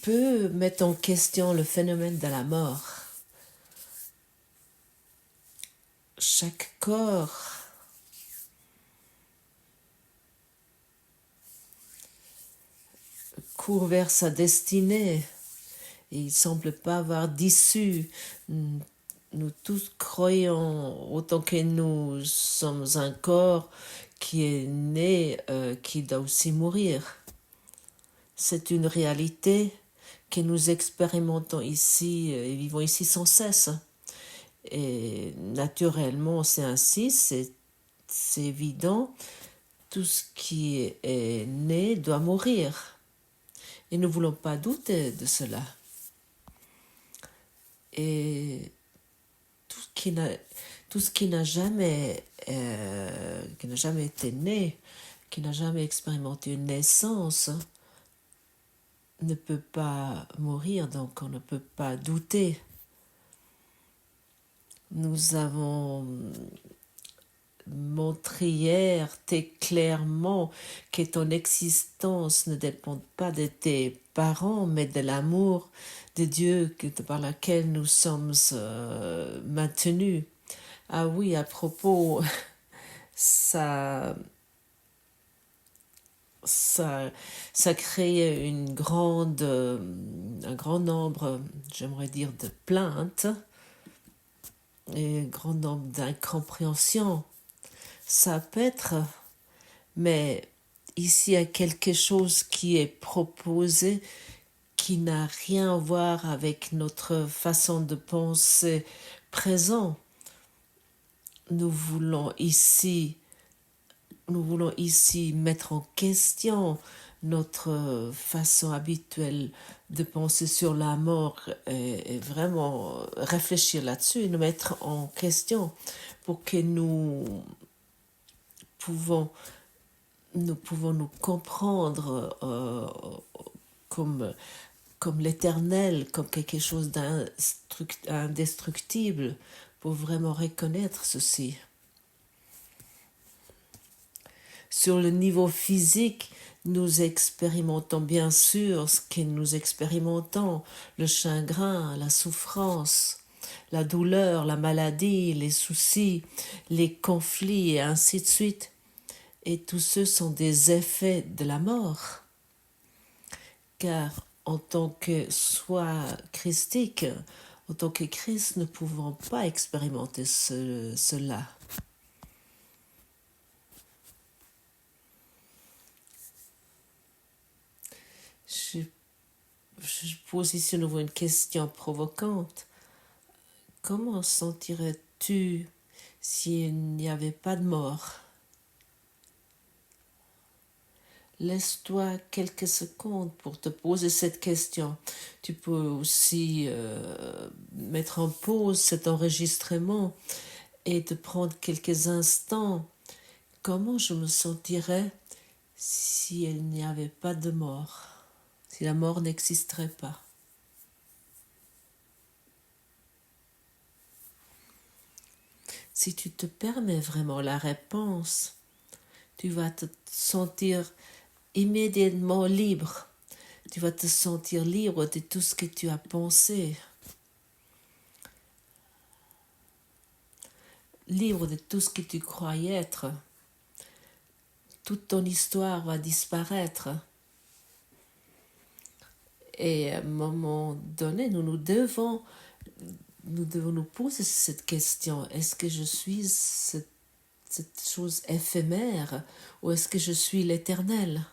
peut mettre en question le phénomène de la mort. Chaque corps court vers sa destinée et il ne semble pas avoir d'issue. Nous tous croyons, autant que nous sommes un corps qui est né, qui doit aussi mourir. C'est une réalité que nous expérimentons ici et vivons ici sans cesse. Et naturellement, c'est ainsi, c'est évident. Tout ce qui est né doit mourir. Et nous ne voulons pas douter de cela. Et tout ce qui n'a jamais été né, qui n'a jamais expérimenté une naissance, ne peut pas mourir, donc on ne peut pas douter. Nous avons montré hier clairement que ton existence ne dépend pas de tes parents, mais de l'amour de Dieu par lequel nous sommes maintenus. Ah oui, à propos, ça crée un grand nombre, j'aimerais dire, de plaintes et un grand nombre d'incompréhensions. Ça peut être, mais ici il y a quelque chose qui est proposé qui n'a rien à voir avec notre façon de penser présent. Nous voulons ici mettre en question notre façon habituelle de penser sur la mort et vraiment réfléchir là-dessus et nous mettre en question pour que nous pouvons nous comprendre comme l'éternel, comme quelque chose d'indestructible, pour vraiment reconnaître ceci. Sur le niveau physique, nous expérimentons bien sûr ce que nous expérimentons, le chagrin, la souffrance, la douleur, la maladie, les soucis, les conflits et ainsi de suite. Et tous ceux sont des effets de la mort. Car en tant que soi christique, en tant que Christ, nous ne pouvons pas expérimenter cela. Je pose ici à nouveau une question provocante. Comment sentirais-tu s'il n'y avait pas de mort? Laisse-toi quelques secondes pour te poser cette question. Tu peux aussi mettre en pause cet enregistrement et te prendre quelques instants. Comment je me sentirais si il n'y avait pas de mort, si la mort n'existerait pas? Si tu te permets vraiment la réponse, tu vas te sentir immédiatement libre. Tu vas te sentir libre de tout ce que tu as pensé. Libre de tout ce que tu croyais être. Toute ton histoire va disparaître. Et à un moment donné, nous devons nous poser cette question. Est-ce que je suis cette chose éphémère ou est-ce que je suis l'éternel?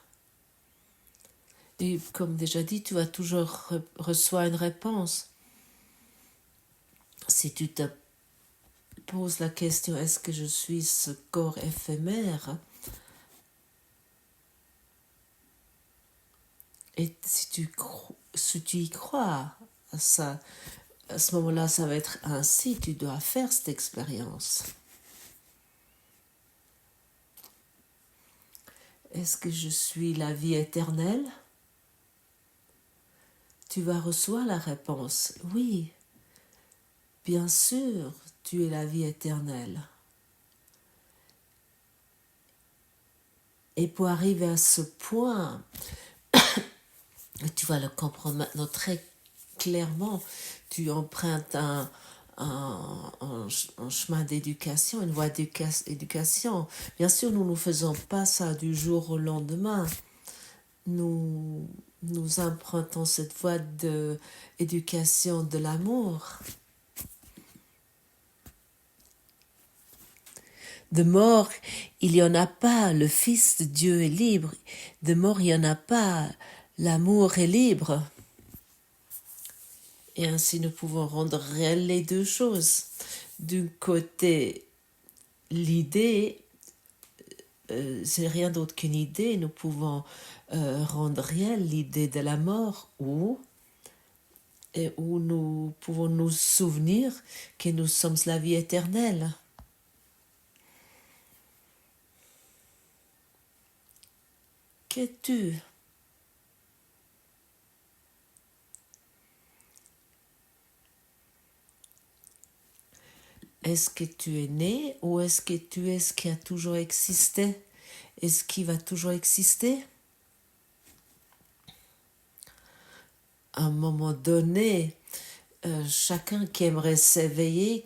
Et comme déjà dit, tu vas toujours recevoir une réponse. Si tu te poses la question, est-ce que je suis ce corps éphémère? Et si tu y crois, à ce moment-là, ça va être ainsi, tu dois faire cette expérience. Est-ce que je suis la vie éternelle? Tu vas recevoir la réponse, oui. Bien sûr, tu es la vie éternelle. Et pour arriver à ce point, Et tu vas le comprendre maintenant très clairement. Tu empruntes un chemin d'éducation, une voie d'éducation. Bien sûr, nous ne faisons pas ça du jour au lendemain. Nous empruntons cette voie d'éducation de l'amour. De mort, il n'y en a pas. Le Fils de Dieu est libre. De mort, il n'y en a pas. L'amour est libre. Et ainsi, nous pouvons rendre réelles les deux choses. D'un côté, l'idée, c'est rien d'autre qu'une idée. Nous pouvons rendre réelle l'idée de la mort où nous pouvons nous souvenir que nous sommes la vie éternelle. Qu'es-tu? Est-ce que tu es né ou est-ce que tu es ce qui a toujours existé? Est-ce qui va toujours exister? À un moment donné, chacun qui aimerait s'éveiller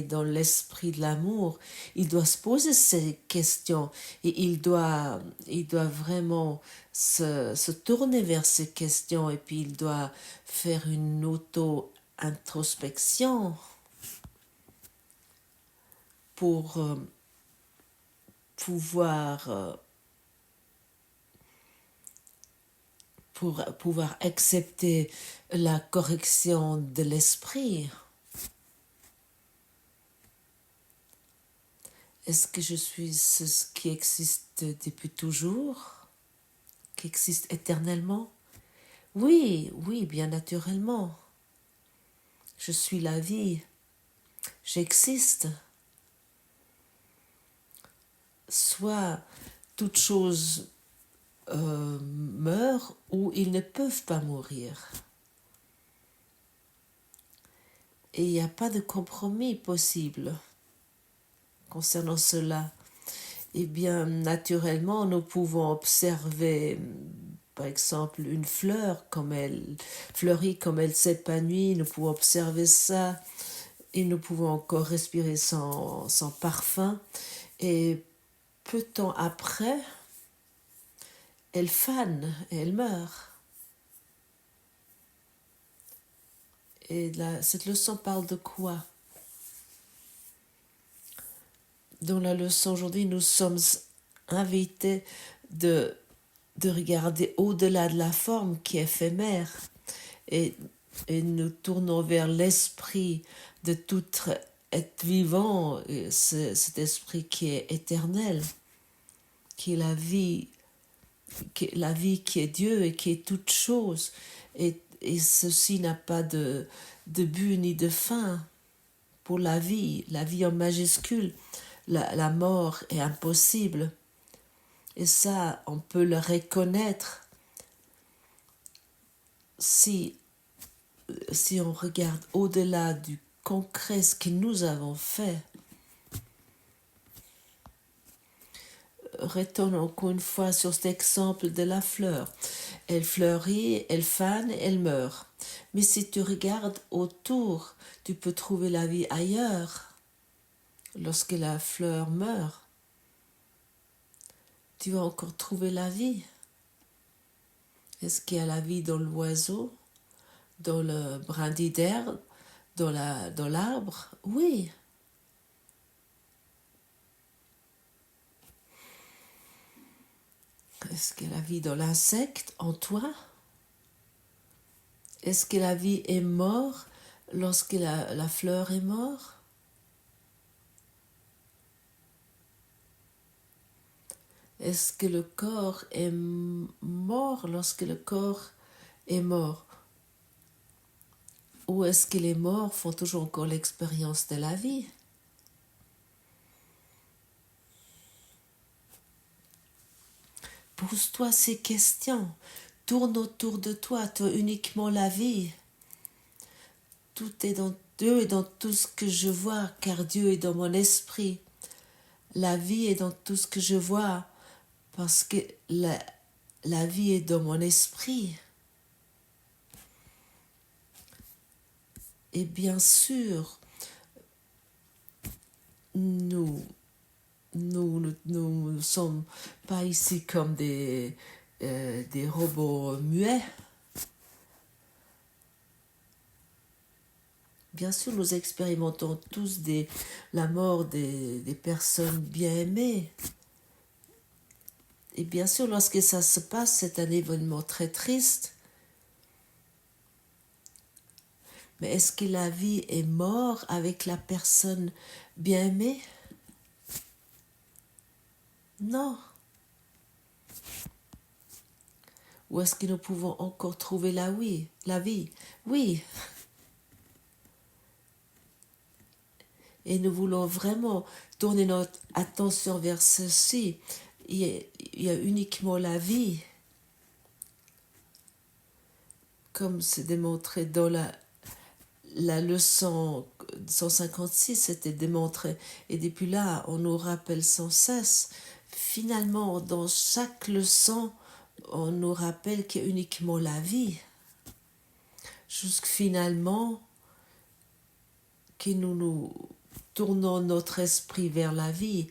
dans l'esprit de l'amour, il doit se poser ces questions et il doit vraiment se tourner vers ces questions et puis il doit faire une auto-introspection pour pouvoir accepter la correction de l'esprit. Est-ce que je suis ce qui existe depuis toujours, qui existe éternellement? Oui, oui, bien naturellement. Je suis la vie. J'existe. Soit toute chose meurt ou ils ne peuvent pas mourir. Et il n'y a pas de compromis possible concernant cela. Eh bien, naturellement, nous pouvons observer, par exemple, une fleur, comme elle fleurit, comme elle s'épanouit. Nous pouvons observer ça et nous pouvons encore respirer son parfum. Et peu de temps après, elle fane et elle meurt. Et là, cette leçon parle de quoi? Dans la leçon aujourd'hui, nous sommes invités de regarder au-delà de la forme qui est éphémère et nous tournons vers l'esprit de tout être vivant, cet esprit qui est éternel, qui est la vie qui est Dieu et qui est toute chose. Et ceci n'a pas de but ni de fin pour la vie en majuscule. La mort est impossible. Et ça, on peut le reconnaître si on regarde au-delà du concret ce que nous avons fait. Retournons encore une fois sur cet exemple de la fleur. Elle fleurit, elle fane, elle meurt. Mais si tu regardes autour, tu peux trouver la vie ailleurs. Lorsque la fleur meurt, tu vas encore trouver la vie. Est-ce qu'il y a la vie dans l'oiseau, dans le brindille d'herbe, dans l'arbre? Oui. Est-ce que la vie dans l'insecte, en toi? Est-ce que la vie est morte lorsque la fleur est morte? Est-ce que le corps est mort lorsque le corps est mort? Ou est-ce que les morts font toujours encore l'expérience de la vie? Pose-toi ces questions. Tourne autour de toi, uniquement la vie. Tout est dans Dieu et dans tout ce que je vois, car Dieu est dans mon esprit. La vie est dans tout ce que je vois, parce que la vie est dans mon esprit. Et bien sûr, nous ne sommes pas ici comme des robots muets. Bien sûr, nous expérimentons tous la mort des personnes bien aimées. Et bien sûr, lorsque ça se passe, c'est un événement très triste. Mais est-ce que la vie est morte avec la personne bien aimée? Non. Ou est-ce que nous pouvons encore trouver la vie? Oui. Et nous voulons vraiment tourner notre attention vers ceci. Il y a uniquement la vie. Comme c'est démontré dans la leçon 156, c'était démontré. Et depuis là, on nous rappelle sans cesse. Finalement, dans chaque leçon, on nous rappelle qu'il y a uniquement la vie. Jusqu'à finalement, que nous tournons notre esprit vers la vie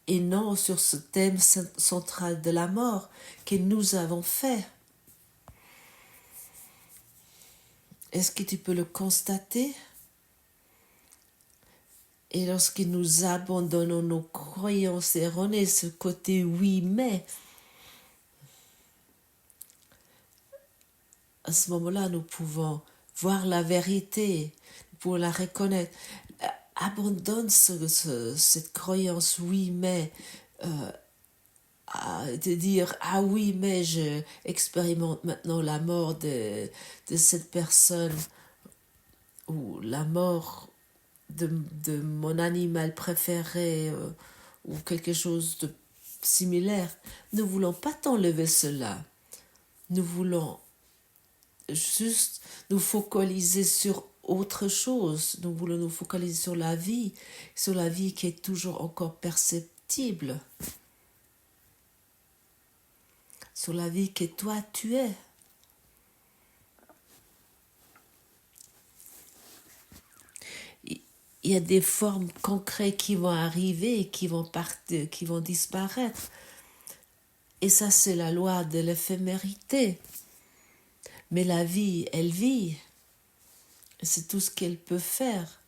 et non sur ce thème central de la mort que nous avons fait. Est-ce que tu peux le constater? Et lorsque nous abandonnons nos croyances erronées, ce côté oui mais, à ce moment-là, nous pouvons voir la vérité, nous pouvons la reconnaître. Abandonne cette croyance oui mais, de dire ah oui mais je expérimente maintenant la mort de cette personne ou la mort de mon animal préféré ou quelque chose de similaire. Nous ne voulons pas t'enlever cela. Nous voulons juste nous focaliser sur autre chose. Nous voulons nous focaliser sur la vie qui est toujours encore perceptible, sur la vie que toi tu es. Il y a des formes concrètes qui vont arriver, qui vont partir, qui vont disparaître. Et ça, c'est la loi de l'éphémérité. Mais la vie, elle vit. C'est tout ce qu'elle peut faire.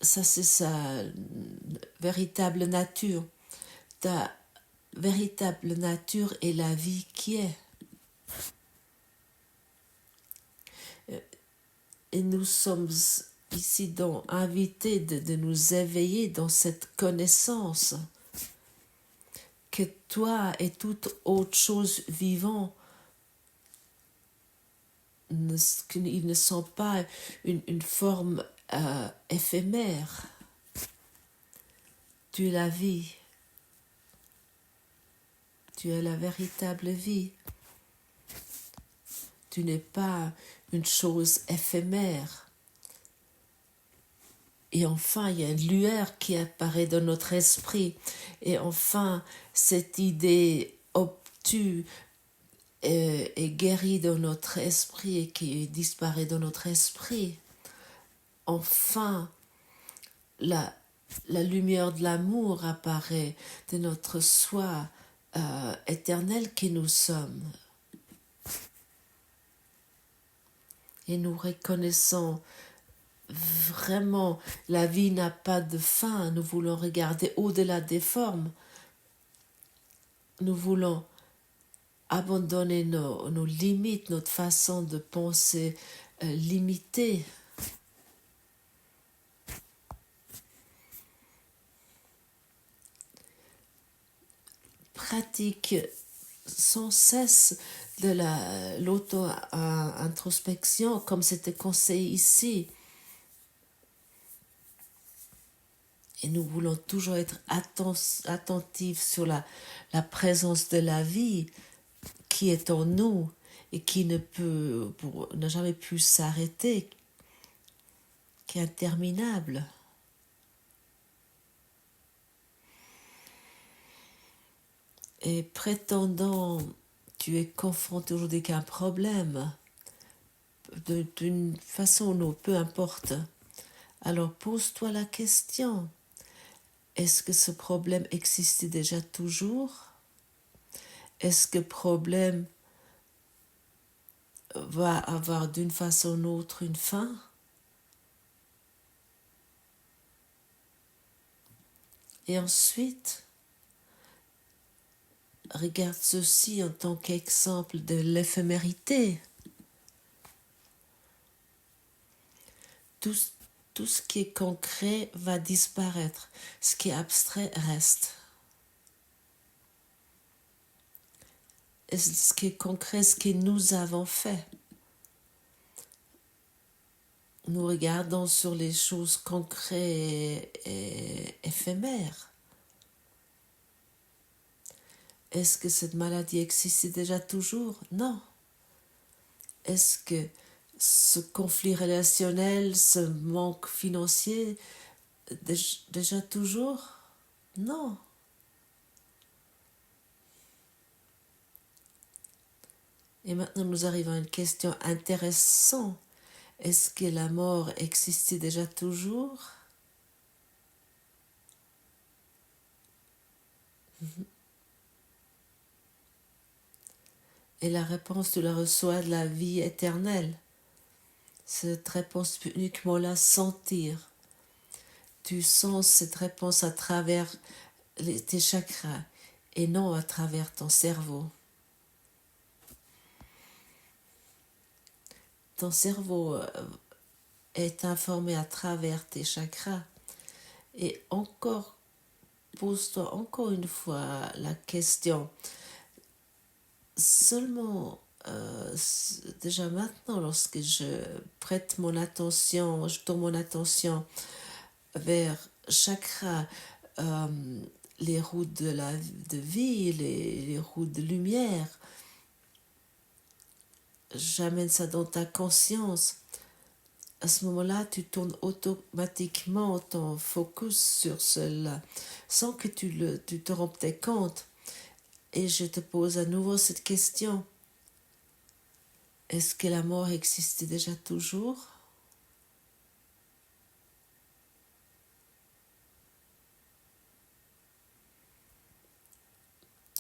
Ça, c'est sa véritable nature. Ta véritable nature est la vie qui est. Et nous sommes ici donc invités de nous éveiller dans cette connaissance que toi et toute autre chose vivante, ils ne sont pas une forme éphémère. Tu es la vie. Tu es la véritable vie. Tu n'es pas une chose éphémère. Et enfin, il y a une lueur qui apparaît dans notre esprit. Et enfin, cette idée obtue est guérie dans notre esprit et qui disparaît dans notre esprit. Enfin, la lumière de l'amour apparaît de notre soi éternel que nous sommes. Et nous reconnaissons vraiment, la vie n'a pas de fin. Nous voulons regarder au-delà des formes. Nous voulons abandonner nos limites, notre façon de penser limitée. Pratique sans cesse de l'auto-introspection, comme c'était conseillé ici. Et nous voulons toujours être attentifs sur la présence de la vie qui est en nous et qui n'a jamais pu s'arrêter, qui est interminable. Et prétendant tu es confronté aujourd'hui qu'à un problème, d'une façon ou autre, peu importe. Alors pose-toi la question, est-ce que ce problème existait déjà toujours? Est-ce que le problème va avoir d'une façon ou autre une fin? Et ensuite, regarde ceci en tant qu'exemple de l'éphémérité. Tout, tout ce qui est concret va disparaître. Ce qui est abstrait reste. Et ce qui est concret, ce que nous avons fait. Nous regardons sur les choses concrètes et éphémères. Est-ce que cette maladie existait déjà toujours? Non. Est-ce que ce conflit relationnel, ce manque financier, déjà toujours? Non. Et maintenant, nous arrivons à une question intéressante. Est-ce que la mort existait déjà toujours? Et la réponse, tu la reçois de la vie éternelle. Cette réponse peut uniquement la sentir. Tu sens cette réponse à travers tes chakras et non à travers ton cerveau. Ton cerveau est informé à travers tes chakras. Et encore, pose-toi encore une fois la question. Seulement, déjà maintenant, lorsque je prête mon attention, je tourne mon attention vers chakra, les routes de vie, les routes de lumière, j'amène ça dans ta conscience. À ce moment-là, tu tournes automatiquement ton focus sur cela, sans que tu te rendes compte. Et je te pose à nouveau cette question. Est-ce que la mort existait déjà toujours?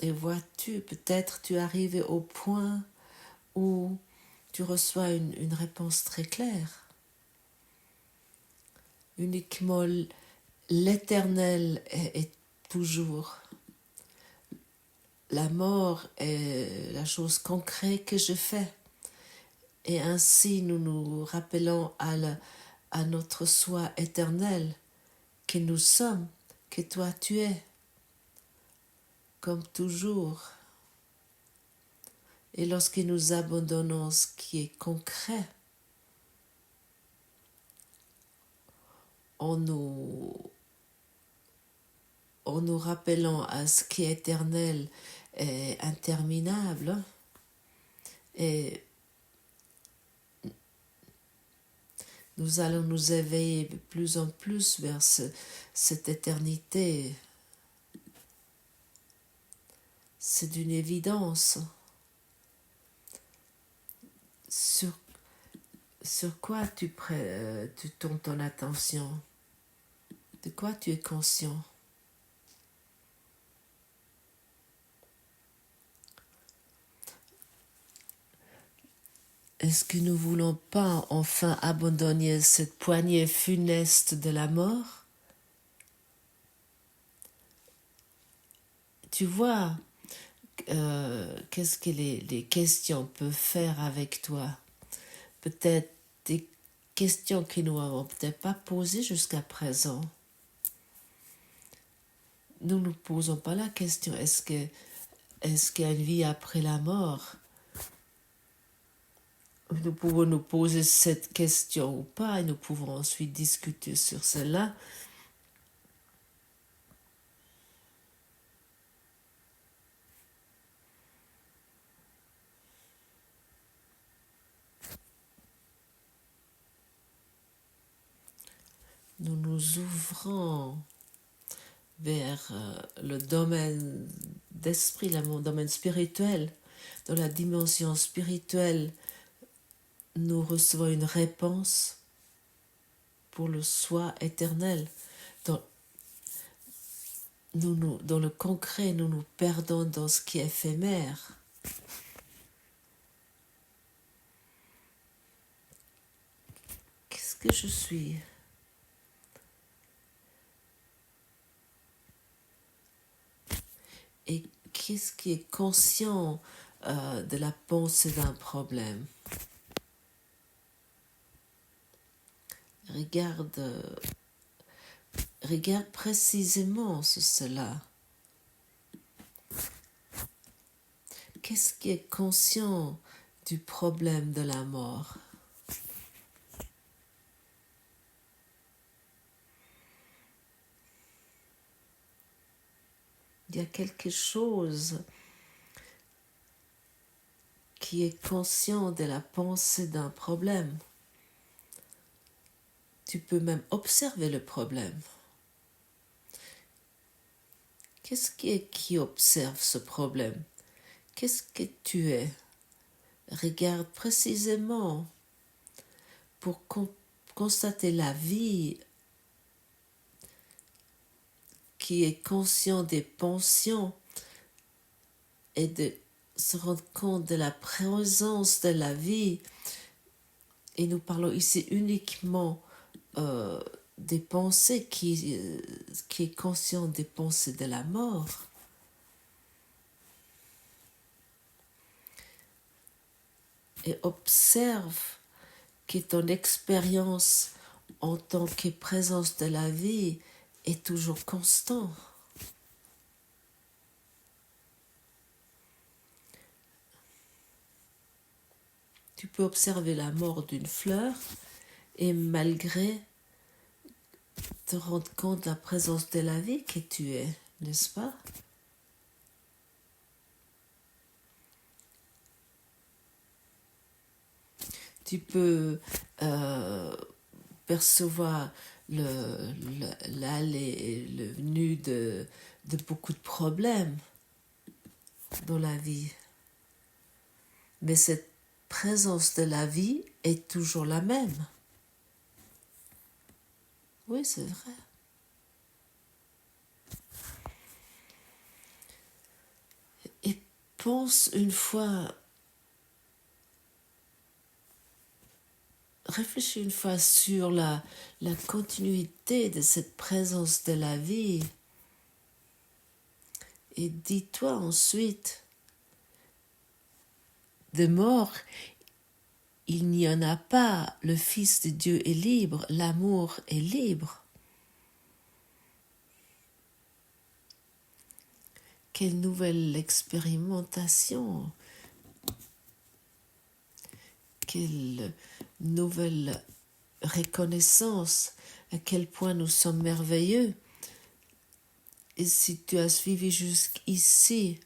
Et vois-tu, peut-être tu arrives au point où tu reçois une réponse très claire. Uniquement l'éternel est toujours. La mort est la chose concrète que je fais. Et ainsi nous nous rappelons à notre soi éternel que nous sommes, que toi tu es, comme toujours. Et lorsque nous abandonnons ce qui est concret, en nous rappelant à ce qui est éternel et interminable, et nous allons nous éveiller de plus en plus vers cette éternité. C'est d'une évidence. Sur quoi tu tournes ton attention? De quoi tu es conscient? Est-ce que nous ne voulons pas enfin abandonner cette poignée funeste de la mort? Tu vois, qu'est-ce que les questions peuvent faire avec toi? Peut-être des questions que nous n'avons peut-être pas posées jusqu'à présent. Nous ne nous posons pas la question, est-ce qu'il y a une vie après la mort? Nous pouvons nous poser cette question ou pas et nous pouvons ensuite discuter sur cela. Nous nous ouvrons vers le domaine d'esprit, le domaine spirituel, dans la dimension spirituelle nous recevons une réponse pour le soi éternel. Dans le concret, nous nous perdons dans ce qui est éphémère. Qu'est-ce que je suis? Et qu'est-ce qui est conscient de la pensée d'un problème? Regarde précisément cela. Qu'est-ce qui est conscient du problème de la mort? Il y a quelque chose qui est conscient de la pensée d'un problème. Tu peux même observer le problème. Qu'est-ce qui observe ce problème? Qu'est-ce que tu es? Regarde précisément pour constater la vie qui est conscient des pensions et de se rendre compte de la présence de la vie. Et nous parlons ici uniquement des pensées qui est conscient des pensées de la mort. Et observe que ton expérience en tant que présence de la vie est toujours constant. Tu peux observer la mort d'une fleur et malgré te rendre compte de la présence de la vie que tu es, n'est-ce pas? Tu peux percevoir l'aller et le venu de beaucoup de problèmes dans la vie. Mais cette présence de la vie est toujours la même. Oui, c'est vrai. Et pense une fois, réfléchis une fois sur la continuité de cette présence de la vie. Et dis-toi ensuite, de mort, il n'y en a pas. Le Fils de Dieu est libre, l'amour est libre. Quelle nouvelle expérimentation, quelle nouvelle reconnaissance, à quel point nous sommes merveilleux. Et si tu as suivi jusqu'ici,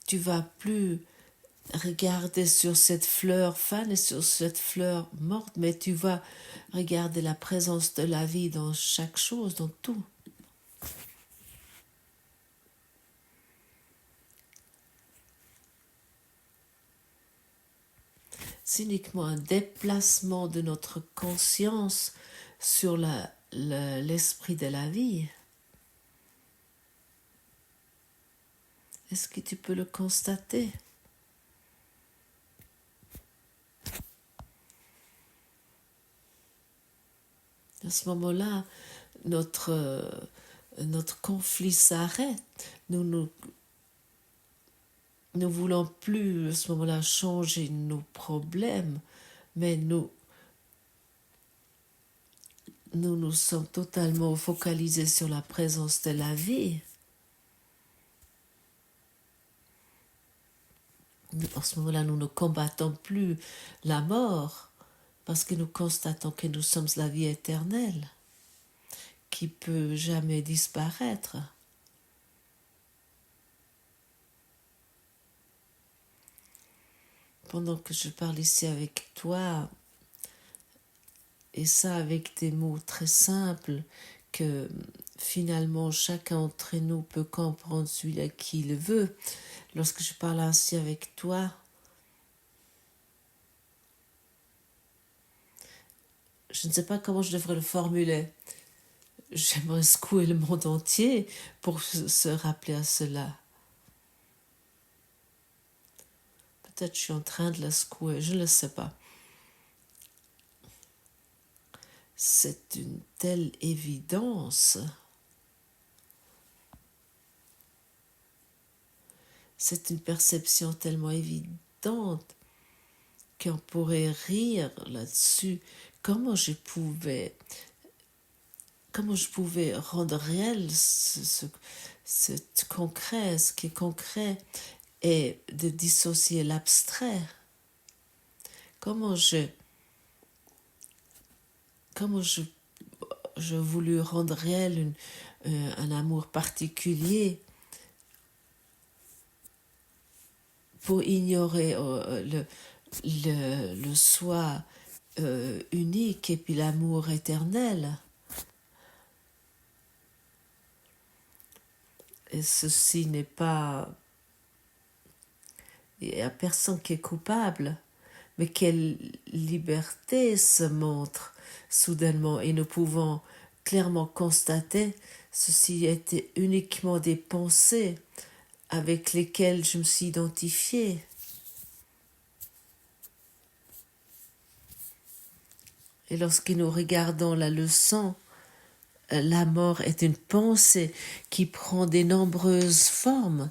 tu vas plus regarder sur cette fleur fan et sur cette fleur morte, mais tu vas regarder la présence de la vie dans chaque chose, dans tout. C'est uniquement un déplacement de notre conscience sur l'esprit de la vie. Est-ce que tu peux le constater? À ce moment-là, notre conflit s'arrête. Nous voulons plus à ce moment-là changer nos problèmes, mais nous sommes totalement focalisés sur la présence de la vie. À ce moment-là, nous ne combattons plus la mort parce que nous constatons que nous sommes la vie éternelle qui peut jamais disparaître. Pendant que je parle ici avec toi, et ça avec des mots très simples que finalement chacun d'entre nous peut comprendre celui à qui il veut. Lorsque je parle ainsi avec toi, je ne sais pas comment je devrais le formuler. J'aimerais secouer le monde entier pour se rappeler à cela. Peut-être je suis en train de la secouer, je ne le sais pas. C'est une telle évidence. C'est une perception tellement évidente qu'on pourrait rire là-dessus. Comment je pouvais rendre réel ce concret, ce qui est concret, et de dissocier l'abstrait. Comment je voulus rendre réel un amour particulier pour ignorer le soi unique et puis l'amour éternel. Et ceci n'est pas... Il n'y a personne qui est coupable, mais quelle liberté se montre soudainement, et nous pouvons clairement constater ceci était uniquement des pensées avec lesquelles je me suis identifiée. Et lorsque nous regardons la leçon, la mort est une pensée qui prend de nombreuses formes.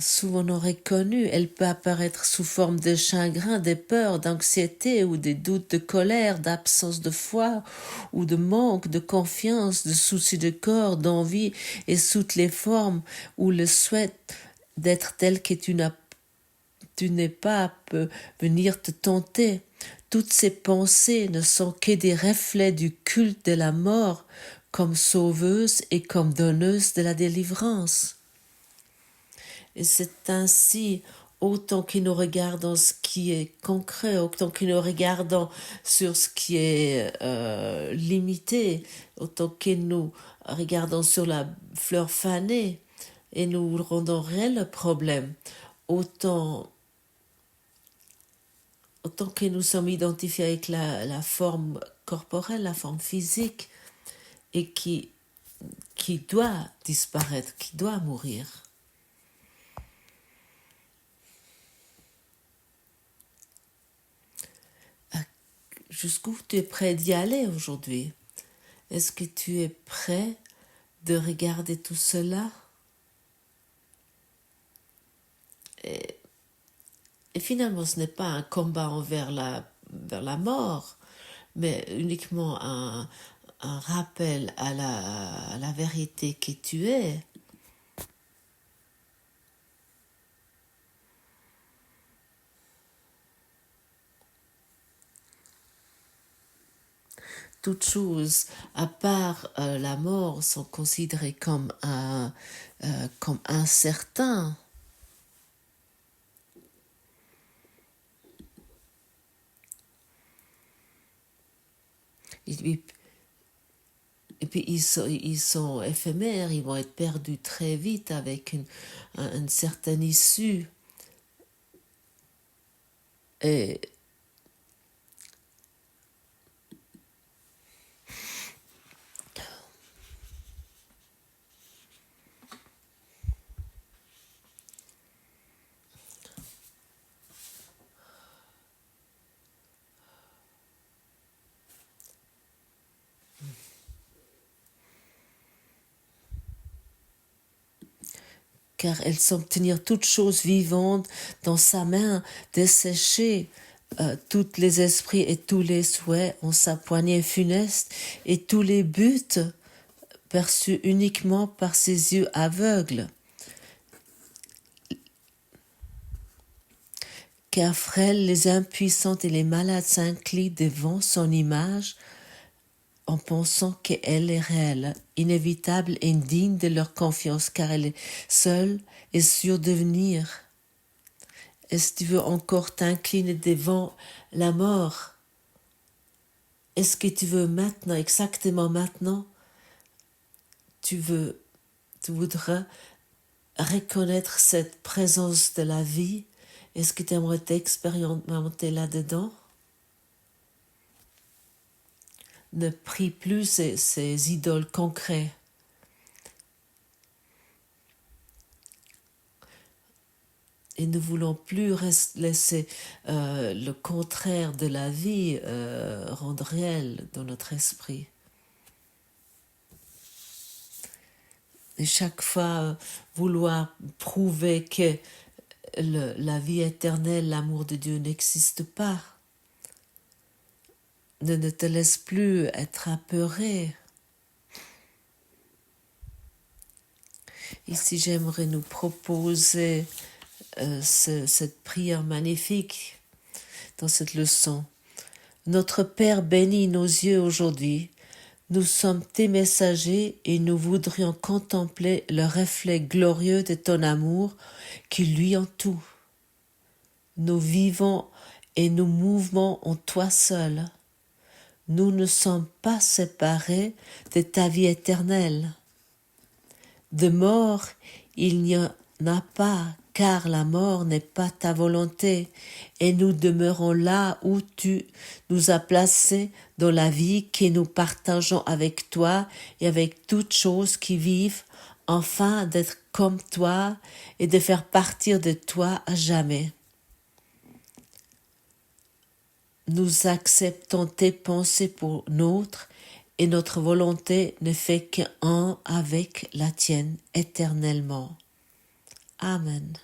Souvent non reconnue, elle peut apparaître sous forme de chagrin, de peur, d'anxiété ou de doute, de colère, d'absence de foi ou de manque de confiance, de souci de corps, d'envie, et sous toutes les formes où le souhait d'être tel que tu n'es pas peut venir te tenter. Toutes ces pensées ne sont que des reflets du culte de la mort comme sauveuse et comme donneuse de la délivrance. Et c'est ainsi, autant que nous regardons ce qui est concret, autant que nous regardons sur ce qui est limité, autant que nous regardons sur la fleur fanée et nous rendons réel le problème, autant que nous sommes identifiés avec la forme corporelle, la forme physique, et qui doit disparaître, qui doit mourir. Jusqu'où tu es prêt d'y aller aujourd'hui? Est-ce que tu es prêt de regarder tout cela? Et finalement, ce n'est pas un combat vers la mort, mais uniquement un rappel à la vérité que tu es. Toutes choses, à part la mort, sont considérées comme incertains. Et puis ils sont éphémères, ils vont être perdus très vite avec une certaine issue. Et car elle semble tenir toutes choses vivantes dans sa main, dessécher tous les esprits et tous les souhaits en sa poignée funeste, et tous les buts perçus uniquement par ses yeux aveugles. Car frêles, les impuissantes et les malades s'inclinent devant son image en pensant qu'elle est réelle, inévitable et digne de leur confiance, car elle est seule et sûre de venir. Est-ce que tu veux encore t'incliner devant la mort? Est-ce que tu veux maintenant, exactement maintenant, tu voudrais reconnaître cette présence de la vie? Est-ce que tu aimerais t'expérimenter là-dedans? ne prie plus ces idoles concrètes. Et ne voulons plus laisser le contraire de la vie rendre réel dans notre esprit. Et chaque fois, vouloir prouver que la vie éternelle, l'amour de Dieu n'existe pas. Ne te laisse plus être apeuré. Ici, j'aimerais nous proposer cette prière magnifique dans cette leçon. Notre Père bénit nos yeux aujourd'hui. Nous sommes tes messagers et nous voudrions contempler le reflet glorieux de ton amour qui lui en tout. Nous vivons et nous mouvons en toi seul. Nous ne sommes pas séparés de ta vie éternelle. De mort, il n'y en a pas, car la mort n'est pas ta volonté, et nous demeurons là où tu nous as placés dans la vie que nous partageons avec toi et avec toutes choses qui vivent, afin d'être comme toi et de faire partir de toi à jamais. Nous acceptons tes pensées pour nôtres, et notre volonté ne fait qu'un avec la tienne éternellement. Amen.